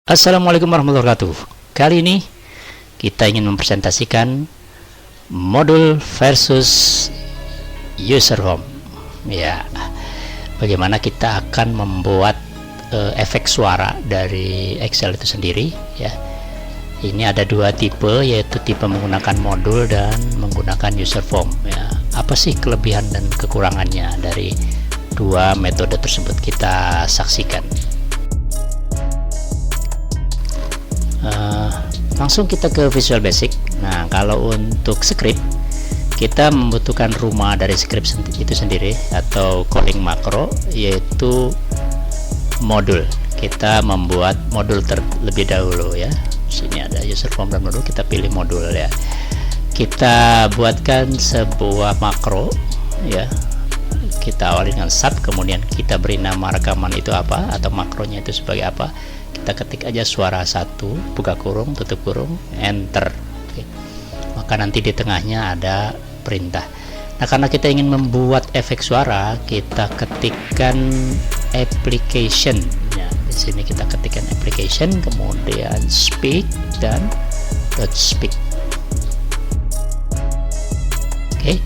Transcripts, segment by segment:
Assalamualaikum warahmatullahi wabarakatuh. Kali ini kita ingin mempresentasikan modul versus user form. Ya, bagaimana kita akan membuat efek suara dari Excel itu sendiri. Ya, ini ada dua tipe, yaitu tipe menggunakan modul dan menggunakan user form. Ya, apa sih kelebihan dan kekurangannya dari dua metode tersebut? Kita saksikan. Langsung kita ke Visual Basic. Nah, kalau untuk script kita membutuhkan rumah dari script itu sendiri atau calling makro, yaitu modul. Kita membuat modul terlebih dahulu ya. Sini ada user form dan modul, kita pilih modul ya. Kita buatkan sebuah makro ya. Kita awali dengan sub, kemudian kita beri nama rekaman itu apa atau makronya itu sebagai apa. Kita ketik aja suara 1, buka kurung, tutup kurung, enter. Oke. Maka nanti di tengahnya ada perintah. Nah, karena kita ingin membuat efek suara, kita ketikkan application. Ya, di sini kita ketikkan application, kemudian speak dan dot speak. Oke.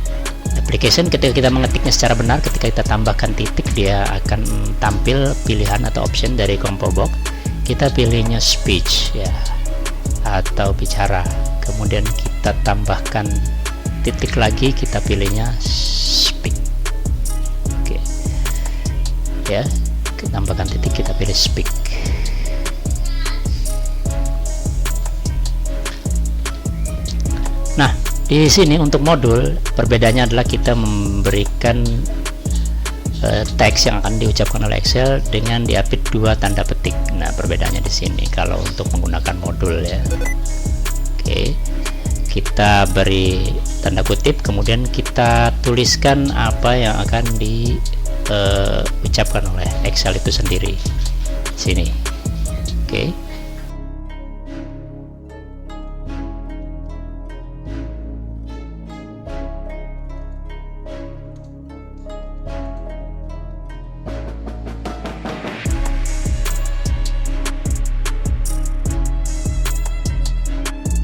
Application, ketika kita mengetiknya secara benar, ketika kita tambahkan titik, dia akan tampil pilihan atau option dari combo box. Kita pilihnya speech ya, atau bicara, kemudian kita tambahkan titik lagi, kita pilihnya speak. Oke ya, kita tambahkan titik, kita pilih speak. Nah, di sini untuk modul perbedaannya adalah kita memberikan teks yang akan diucapkan oleh Excel dengan diapit dua tanda petik. Nah, perbedaannya di sini kalau untuk menggunakan modul ya. Oke, kita beri tanda kutip, kemudian kita tuliskan apa yang akan diucapkan oleh Excel itu sendiri sini. Oke.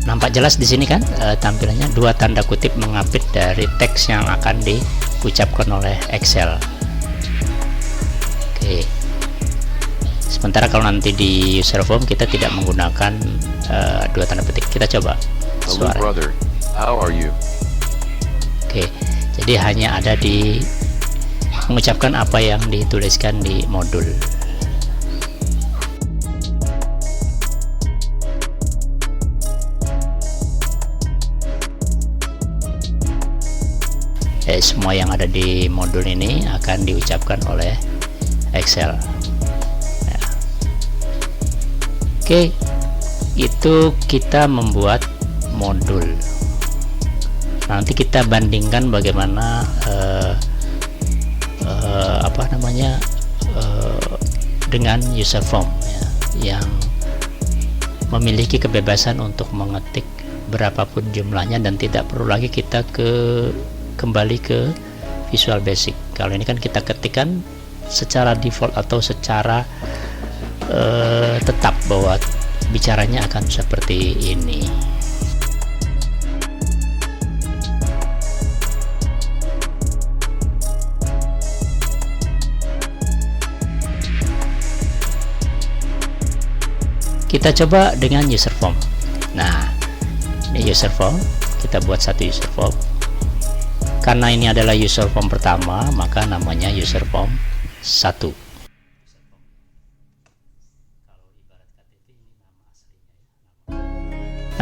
Nampak jelas di sini kan tampilannya dua tanda kutip mengapit dari teks yang akan diucapkan oleh Excel. Oke. Sementara kalau nanti di user form kita tidak menggunakan dua tanda petik. Kita coba suara. Hello brother, how are you? Oke. Jadi hanya ada di mengucapkan apa yang dituliskan di modul. Semua yang ada di modul ini akan diucapkan oleh Excel ya. Oke, itu kita membuat modul. Nanti kita bandingkan bagaimana dengan user form ya, yang memiliki kebebasan untuk mengetik berapapun jumlahnya dan tidak perlu lagi kita kembali ke Visual Basic. Kalau ini kan kita ketikkan secara default atau secara tetap bahwa bicaranya akan seperti ini. Kita coba dengan user form. Nah, ini user form, kita buat satu user form. Karena ini adalah user form pertama, maka namanya user form 1.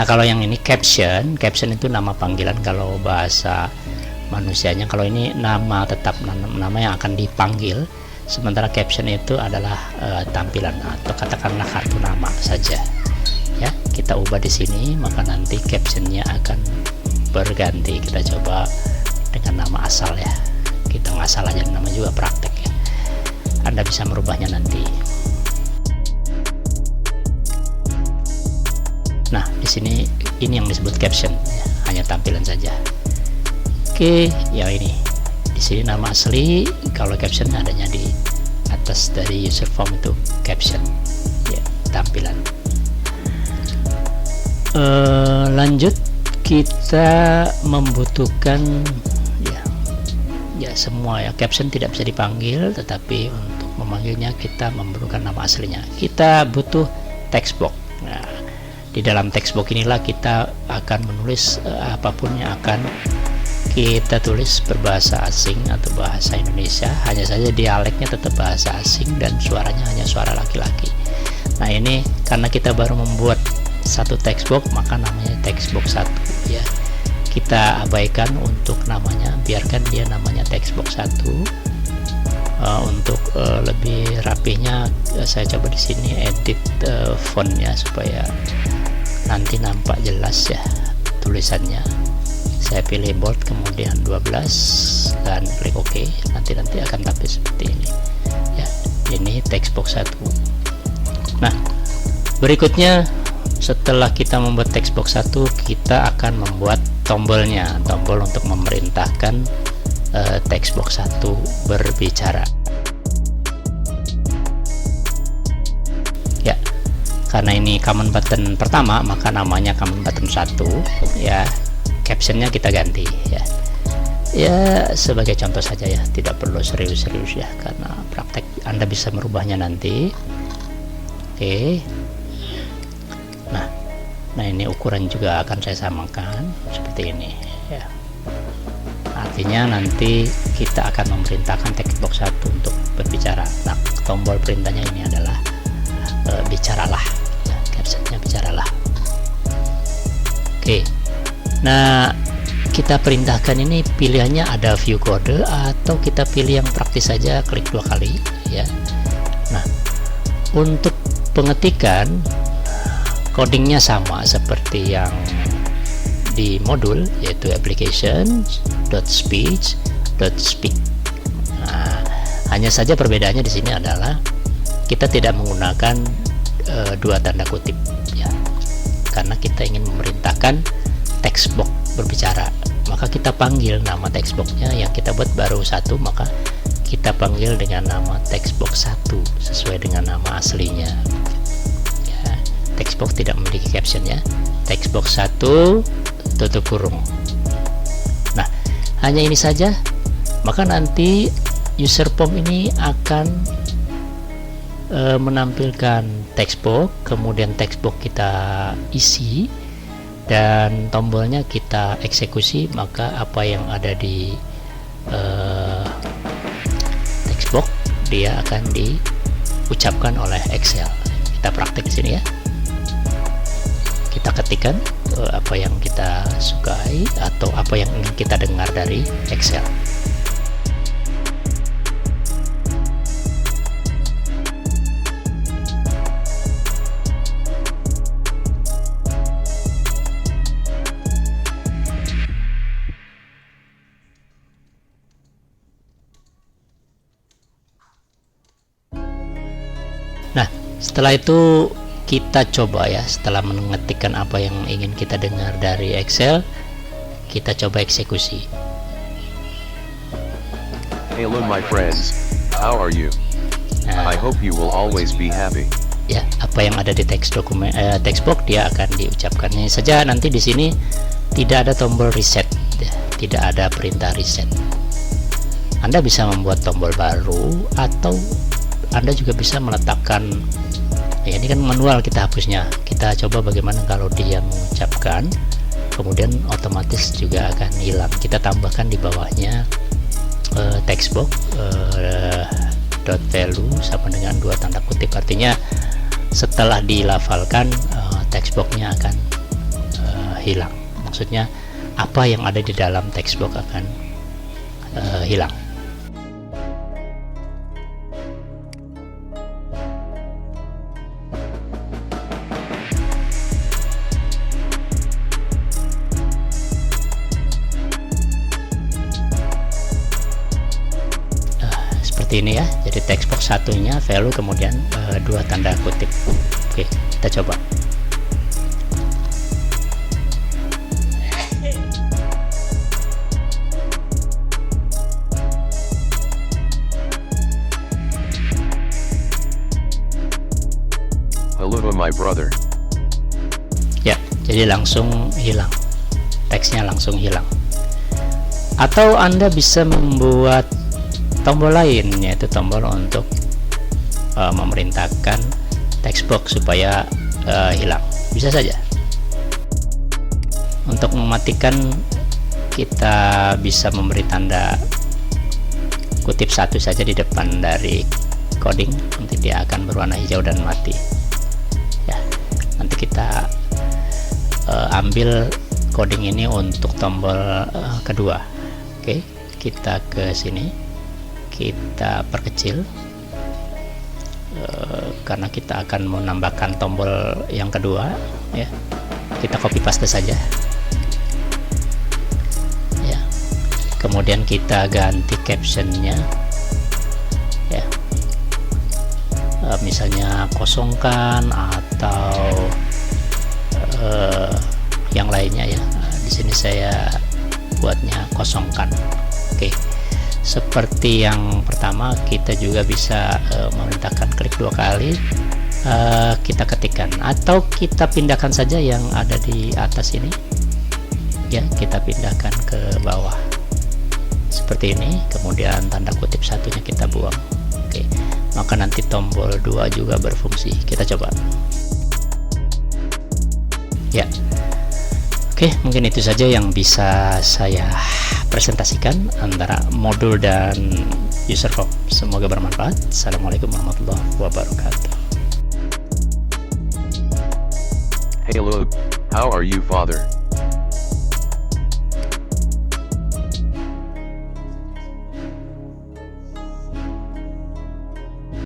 Nah, kalau yang ini caption itu nama panggilan kalau bahasa manusianya. Kalau ini nama tetap, nama yang akan dipanggil. Sementara caption itu adalah tampilan atau katakanlah kartu nama saja. Ya, kita ubah di sini, maka nanti captionnya akan berganti. Kita coba dengan nama asal ya, kita nggak salah aja, nama juga praktek ya. Anda bisa merubahnya nanti. Nah, di sini ini yang disebut caption ya, hanya tampilan saja. Oke, yang ini di sini nama asli, kalau caption adanya di atas dari user form itu caption ya, tampilan. Lanjut, kita membutuhkan ya semua ya, caption tidak bisa dipanggil, tetapi untuk memanggilnya kita memerlukan nama aslinya. Kita butuh text box. Nah, di dalam text box inilah kita akan menulis apapun yang akan kita tulis berbahasa asing atau bahasa Indonesia, hanya saja dialeknya tetap bahasa asing dan suaranya hanya suara laki-laki. Nah, ini karena kita baru membuat satu text box, maka namanya text box 1 ya. Kita abaikan untuk namanya, biarkan dia namanya text box 1. Untuk lebih rapihnya saya coba di sini edit fontnya supaya nanti nampak jelas ya tulisannya. Saya pilih bold, kemudian 12 dan klik OK. Nanti akan tampil seperti ini ya. Ini text box 1. Nah, berikutnya setelah kita membuat text box 1, kita akan membuat tombolnya, tombol untuk memerintahkan text box 1 berbicara ya. Karena ini command button pertama, maka namanya command button 1 ya. Captionnya kita ganti ya sebagai contoh saja ya, tidak perlu serius-serius ya, karena praktek Anda bisa merubahnya nanti. Oke. Nah, ini ukuran juga akan saya samakan seperti ini ya. Artinya nanti kita akan memerintahkan text box 1 untuk berbicara. Nah, tombol perintahnya ini adalah bicaralah ya, captionnya bicaralah. Oke. Nah, kita perintahkan ini pilihannya ada view kode atau kita pilih yang praktis saja, klik 2 kali ya. Nah, untuk pengetikan codingnya sama seperti yang di modul, yaitu application.speech.speak. Nah, hanya saja perbedaannya di sini adalah kita tidak menggunakan dua tanda kutip ya, karena kita ingin memerintahkan text box berbicara. Maka kita panggil nama text box-nya yang kita buat baru 1, maka kita panggil dengan nama text box 1 sesuai dengan nama aslinya. Text box tidak memiliki caption ya. Text box 1 tutup kurung. Nah, hanya ini saja. Maka nanti user form ini akan menampilkan text box, kemudian text box kita isi dan tombolnya kita eksekusi, maka apa yang ada di text box dia akan diucapkan oleh Excel. Kita praktek di sini ya. Kita ketikkan apa yang kita sukai atau apa yang ingin kita dengar dari Excel. Nah, setelah itu kita coba ya, setelah mengetikkan apa yang ingin kita dengar dari Excel, kita coba eksekusi. Hello my friends, how are you? I hope you will always be happy. Ya, apa yang ada di text box dia akan diucapkan. Ini saja, nanti di sini tidak ada tombol reset ya, tidak ada perintah reset. Anda bisa membuat tombol baru atau Anda juga bisa meletakkan ya, ini kan manual kita hapusnya. Kita coba bagaimana kalau dia mengucapkan, kemudian otomatis juga akan hilang. Kita tambahkan di bawahnya text box dot value sama dengan 2 tanda kutip. Artinya setelah dilafalkan text box-nya akan hilang. Maksudnya apa yang ada di dalam text box akan hilang. Ini ya, jadi text box satunya value kemudian 2 tanda kutip. Oke, kita coba. Hello my brother. Ya, jadi langsung hilang, teksnya langsung hilang. Atau Anda bisa membuat tombol lain, yaitu tombol untuk memerintahkan text box supaya hilang, bisa saja. Untuk mematikan, kita bisa memberi tanda kutip satu saja di depan dari coding, nanti dia akan berwarna hijau dan mati ya. Nanti kita ambil coding ini untuk tombol kedua. Oke, kita ke sini, kita perkecil karena kita akan menambahkan tombol yang kedua ya. Kita copy paste saja ya, kemudian kita ganti captionnya ya, misalnya kosongkan atau yang lainnya ya. Di sini saya buatnya kosongkan. Oke, seperti yang pertama, kita juga bisa memerintahkan klik 2 kali, kita ketikkan atau kita pindahkan saja yang ada di atas ini ya, kita pindahkan ke bawah seperti ini, kemudian tanda kutip satunya kita buang. Oke, maka nanti tombol 2 juga berfungsi. Kita coba ya. Oke, mungkin itu saja yang bisa saya presentasikan antara modul dan user form. Semoga bermanfaat. Assalamualaikum warahmatullahi wabarakatuh. Hey Luke, how are you, father?